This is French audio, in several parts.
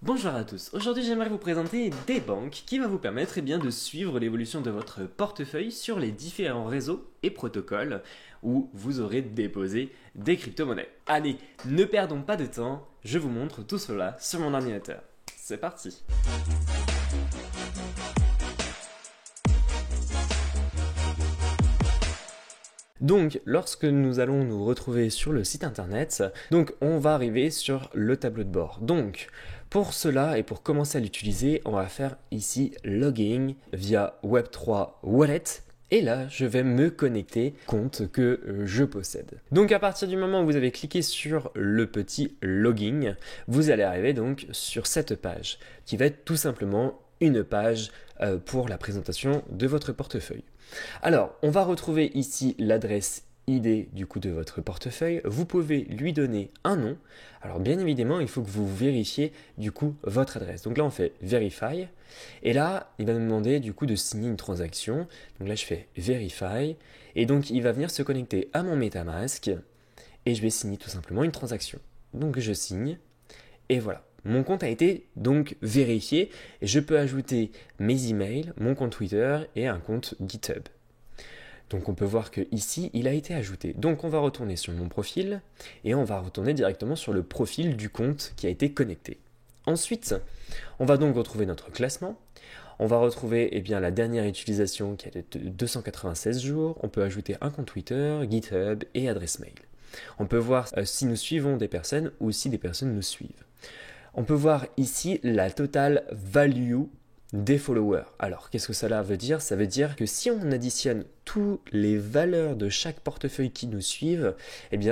Bonjour à tous, aujourd'hui j'aimerais vous présenter Dbank qui va vous permettre de suivre l'évolution de votre portefeuille sur les différents réseaux et protocoles où vous aurez déposé des crypto-monnaies. Allez, ne perdons pas de temps, je vous montre tout cela sur mon ordinateur. C'est parti. Donc, lorsque nous allons nous retrouver sur le site internet, on va arriver sur le tableau de bord. Donc, pour cela et pour commencer à l'utiliser, on va faire ici Logging via Web3 Wallet. Et là, je vais me connecter au compte que je possède. Donc, à partir du moment où vous avez cliqué sur le petit Logging, vous allez arriver donc sur cette page qui va être tout simplement une page pour la présentation de votre portefeuille. Alors, on va retrouver ici l'adresse ID du coup de votre portefeuille. Vous pouvez lui donner un nom. Alors bien évidemment, il faut que vous vérifiez du coup votre adresse. Donc là, on fait Verify. Et là, il va nous demander du coup de signer une transaction. Donc là, je fais Verify. Et donc, il va venir se connecter à mon MetaMask. Et je vais signer tout simplement une transaction. Donc je signe. Et voilà. Mon compte a été donc vérifié et je peux ajouter mes emails, mon compte Twitter et un compte GitHub. Donc on peut voir que ici il a été ajouté. Donc on va retourner sur mon profil et on va retourner directement sur le profil du compte qui a été connecté. Ensuite, on va donc retrouver notre classement. On va retrouver la dernière utilisation qui est de 296 jours. On peut ajouter un compte Twitter, GitHub et adresse mail. On peut voir si nous suivons des personnes ou si des personnes nous suivent. On peut voir ici la total value des followers. Alors, qu'est-ce que cela veut dire? Ça veut dire que si on additionne toutes les valeurs de chaque portefeuille qui nous suivent,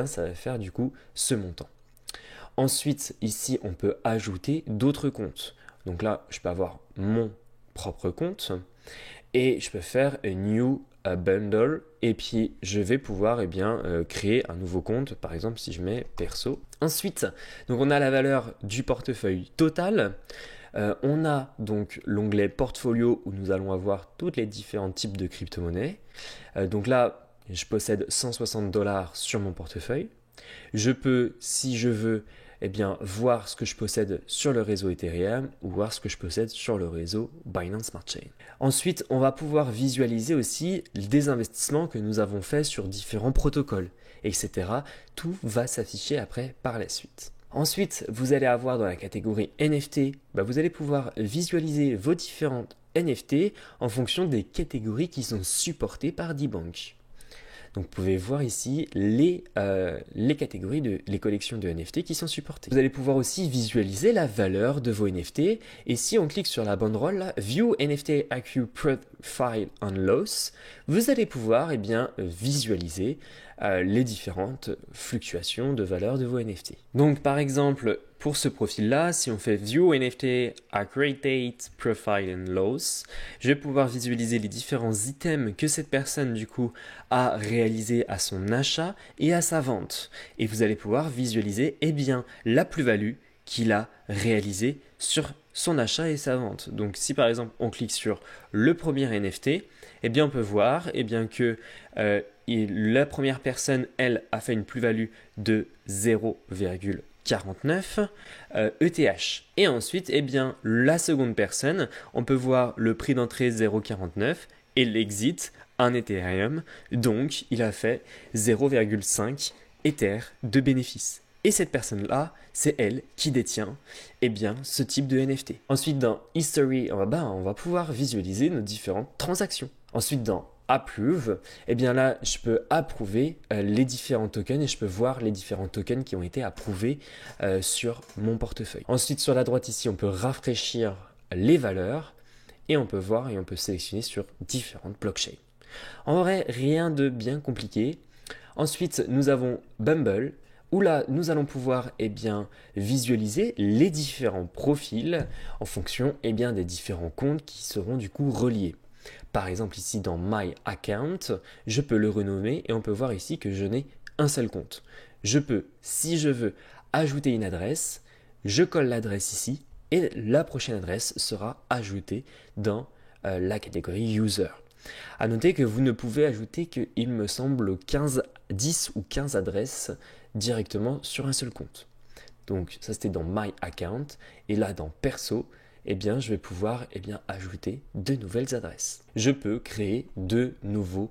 ça va faire du coup ce montant. Ensuite, ici, on peut ajouter d'autres comptes. Donc là, je peux avoir mon propre compte et je peux faire un new bundle et puis je vais pouvoir créer un nouveau compte, par exemple si je mets perso. Ensuite, donc on a la valeur du portefeuille total. On a donc l'onglet portfolio où nous allons avoir tous les différents types de crypto-monnaies. Donc là, je possède 160 $ sur mon portefeuille. Je peux, si je veux, voir ce que je possède sur le réseau Ethereum ou voir ce que je possède sur le réseau Binance Smart Chain. Ensuite, on va pouvoir visualiser aussi des investissements que nous avons faits sur différents protocoles, etc. Tout va s'afficher après par la suite. Ensuite, vous allez avoir dans la catégorie NFT, vous allez pouvoir visualiser vos différentes NFT en fonction des catégories qui sont supportées par Dbank. Donc vous pouvez voir ici les catégories, les collections de NFT qui sont supportées. Vous allez pouvoir aussi visualiser la valeur de vos NFT. Et si on clique sur la banderole, là, View NFT AQ Profile and Loss, vous allez pouvoir visualiser les différentes fluctuations de valeur de vos NFT. Donc par exemple, pour ce profil-là, si on fait View NFT Accurate Profile and Loss, je vais pouvoir visualiser les différents items que cette personne du coup a réalisé à son achat et à sa vente. Et vous allez pouvoir visualiser la plus-value qu'il a réalisée sur son achat et sa vente. Donc si par exemple on clique sur le premier NFT, on peut voir que la première personne, elle, a fait une plus-value de 0,49 ETH. Et ensuite, la seconde personne, on peut voir le prix d'entrée 0,49 et l'exit 1 Ethereum. Donc, il a fait 0,5 Ether de bénéfice. Et cette personne-là, c'est elle qui détient ce type de NFT. Ensuite, dans History, on va pouvoir visualiser nos différentes transactions. Ensuite, dans Approve, là, je peux approuver les différents tokens et je peux voir les différents tokens qui ont été approuvés sur mon portefeuille. Ensuite, sur la droite ici, on peut rafraîchir les valeurs et on peut voir et on peut sélectionner sur différentes blockchains. En vrai, rien de bien compliqué. Ensuite, nous avons Bumble, où là, nous allons pouvoir visualiser les différents profils en fonction des différents comptes qui seront du coup reliés. Par exemple, ici dans My Account, je peux le renommer et on peut voir ici que je n'ai un seul compte. Je peux, si je veux, ajouter une adresse, je colle l'adresse ici et la prochaine adresse sera ajoutée dans la catégorie User. À noter que vous ne pouvez ajouter que, il me semble, 10 ou 15 adresses directement sur un seul compte. Donc ça c'était dans My Account. Et là dans Perso, eh bien, je vais pouvoir ajouter de nouvelles adresses. Je peux créer de nouveaux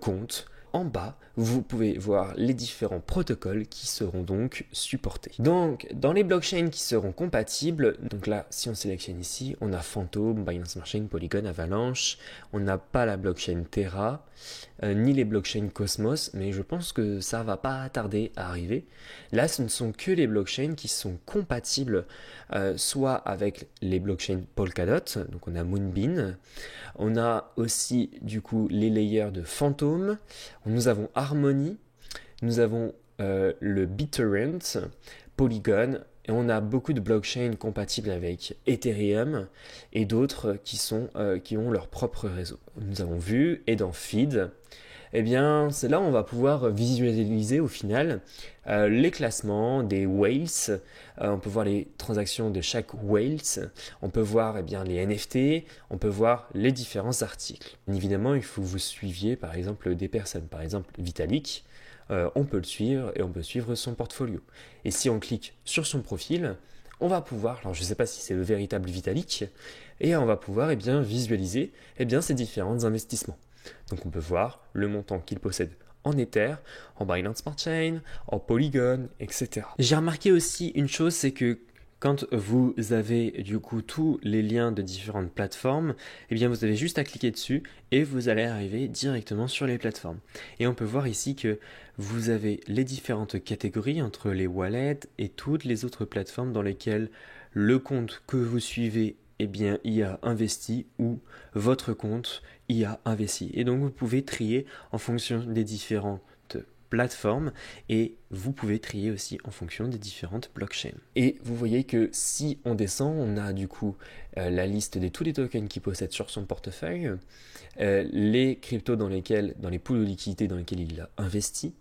comptes. En bas, vous pouvez voir les différents protocoles qui seront donc supportés. Donc, dans les blockchains qui seront compatibles, donc là, si on sélectionne ici, on a Phantom, Binance Smart Chain, Polygon, Avalanche. On n'a pas la blockchain Terra, ni les blockchains Cosmos, mais je pense que ça va pas tarder à arriver. Là, ce ne sont que les blockchains qui sont compatibles soit avec les blockchains Polkadot, donc on a Moonbeam, on a aussi du coup les layers de Phantom, nous avons Harmony, nous avons le BitTorrent, Polygon, et on a beaucoup de blockchains compatibles avec Ethereum et d'autres qui ont leur propre réseau. Nous avons vu, et dans Feed, eh bien, c'est là où on va pouvoir visualiser au final les classements des whales. On peut voir les transactions de chaque whales. On peut voir les NFT. On peut voir les différents articles. Bien évidemment, il faut que vous suiviez par exemple des personnes. Par exemple, Vitalik, on peut le suivre et on peut suivre son portfolio. Et si on clique sur son profil, on va pouvoir, alors je ne sais pas si c'est le véritable Vitalik, et on va pouvoir visualiser ces différents investissements. Donc on peut voir le montant qu'il possède en Ether, en Binance Smart Chain, en Polygon, etc. J'ai remarqué aussi une chose, c'est que quand vous avez du coup tous les liens de différentes plateformes, vous avez juste à cliquer dessus et vous allez arriver directement sur les plateformes. Et on peut voir ici que vous avez les différentes catégories entre les wallets et toutes les autres plateformes dans lesquelles le compte que vous suivez y a investi ou votre compte y a investi. Et donc vous pouvez trier en fonction des différentes plateformes et vous pouvez trier aussi en fonction des différentes blockchains. Et vous voyez que si on descend, on a du coup la liste de tous les tokens qu'il possède sur son portefeuille, les cryptos dans les pools de liquidité dans lesquels il a investi.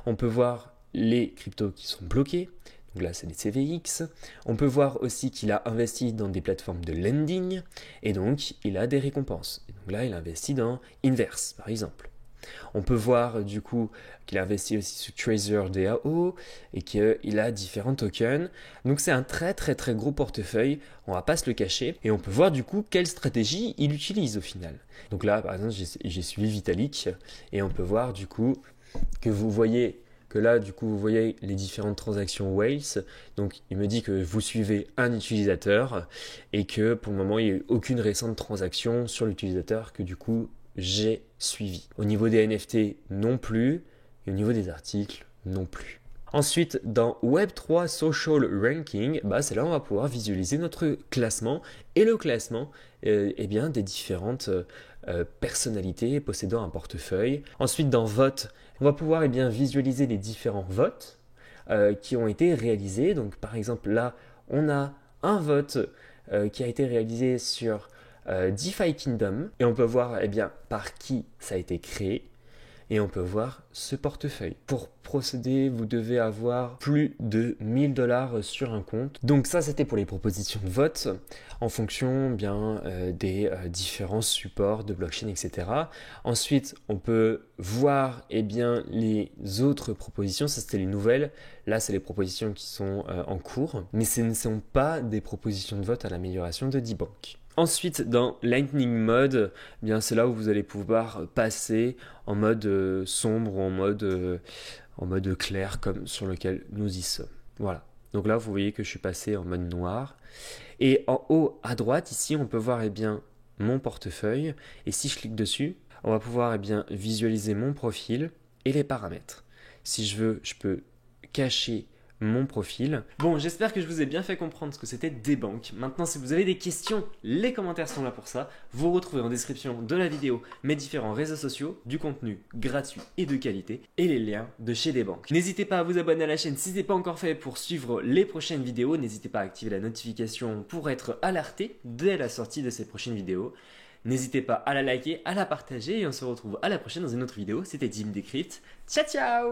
On peut voir les cryptos qui sont bloqués. Donc là, c'est des CVX. On peut voir aussi qu'il a investi dans des plateformes de lending et donc il a des récompenses. Et donc là, il investit dans Inverse, par exemple. On peut voir du coup qu'il a investi aussi sur Trezor DAO et qu'il a différents tokens. Donc c'est un très très très gros portefeuille, on va pas se le cacher. Et on peut voir du coup quelle stratégie il utilise au final. Donc là, par exemple, j'ai suivi Vitalik et on peut voir du coup que vous voyez les différentes transactions Whales. Donc, il me dit que vous suivez un utilisateur et que pour le moment, il n'y a eu aucune récente transaction sur l'utilisateur que du coup, j'ai suivi. Au niveau des NFT, non plus. Et au niveau des articles, non plus. Ensuite, dans Web3 Social Ranking, c'est là où on va pouvoir visualiser notre classement et le classement des différentes personnalités possédant un portefeuille. Ensuite, dans Vote, on va pouvoir visualiser les différents votes qui ont été réalisés. Donc, par exemple, là, on a un vote qui a été réalisé sur DeFi Kingdom et on peut voir par qui ça a été créé. Et on peut voir ce portefeuille. Pour procéder, vous devez avoir plus de 1000 $ sur un compte. Donc ça, c'était pour les propositions de vote en fonction des différents supports de blockchain, etc. Ensuite, on peut voir les autres propositions. Ça, c'était les nouvelles. Là, c'est les propositions qui sont en cours. Mais ce ne sont pas des propositions de vote à l'amélioration de Dbank. Ensuite, dans Lightning Mode, c'est là où vous allez pouvoir passer en mode sombre ou en mode clair comme sur lequel nous y sommes. Voilà. Donc là, vous voyez que je suis passé en mode noir. Et en haut à droite, ici, on peut voir mon portefeuille. Et si je clique dessus, on va pouvoir visualiser mon profil et les paramètres. Si je veux, je peux cacher mon profil. Bon, j'espère que je vous ai bien fait comprendre ce que c'était Dbank. Maintenant, si vous avez des questions, les commentaires sont là pour ça. Vous retrouvez en description de la vidéo mes différents réseaux sociaux, du contenu gratuit et de qualité, et les liens de chez Dbank. N'hésitez pas à vous abonner à la chaîne si ce n'est pas encore fait pour suivre les prochaines vidéos. N'hésitez pas à activer la notification pour être alerté dès la sortie de ces prochaines vidéos. N'hésitez pas à la liker, à la partager et on se retrouve à la prochaine dans une autre vidéo. C'était Dim Decrypt. Ciao ciao!